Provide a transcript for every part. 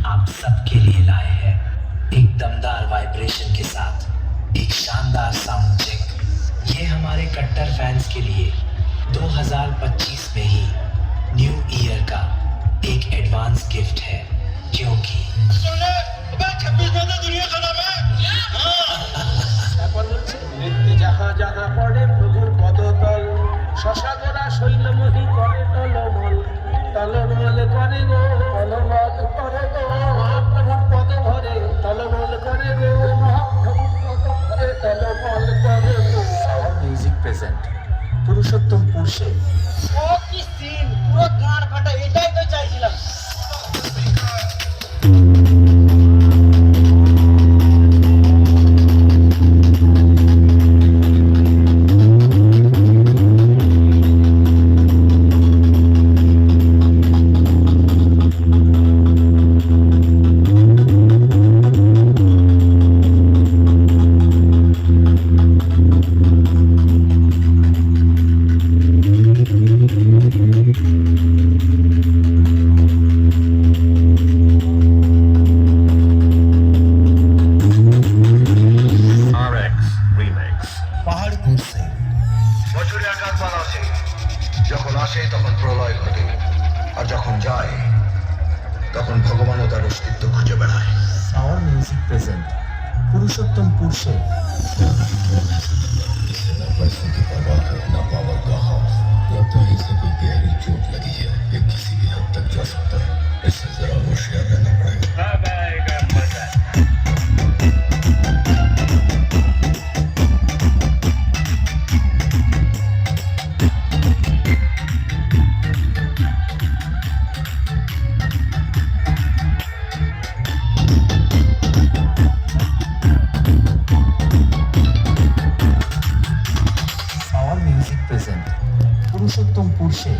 आप सबके लिए लाए हैं एक दमदार वाइब्रेशन के साथ एक शानदार साउंड चेक। ये हमारे कट्टर फैंस के लिए 2025 में ही न्यू ईयर का एक एडवांस गिफ्ट है, क्योंकि जहाँ जहाँ पड़े प्रभुर पदतल शशा गोरा शैलमही करे टलमल टलमल करे गो टलमल करे गो प्रभुर पद भरे टलमल करे गो प्रभुर पद भरे टलमल करे गो। सावर म्यूजिक प्रेजेंट पुरुषोत्तमपुर से ও কি সিন, পুরো গান ফাটা, এটাই তো চাইছিলাম। যখন আসে তখন প্রলয় ঘটে, আর যখন যায় তখন ভগবানও তার অস্তিত্ব খুঁজে বেড়ায়। सावर म्यूजिक प्रेजेंट पुरुषोत्तमपुर से पैसों की परवाह है ना पावर का खौफ। लगता है इसे कोई गहरी चोट लगी है, ये किसी भी हद तक जा सकता है, इससे जरा होशियार रहना पड़ेगा। পুরুষোত্তমপুর সে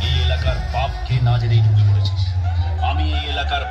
এই এলাকার বাপকে না জেনেই ঢুকে পড়েছিস। আমি এই এলাকার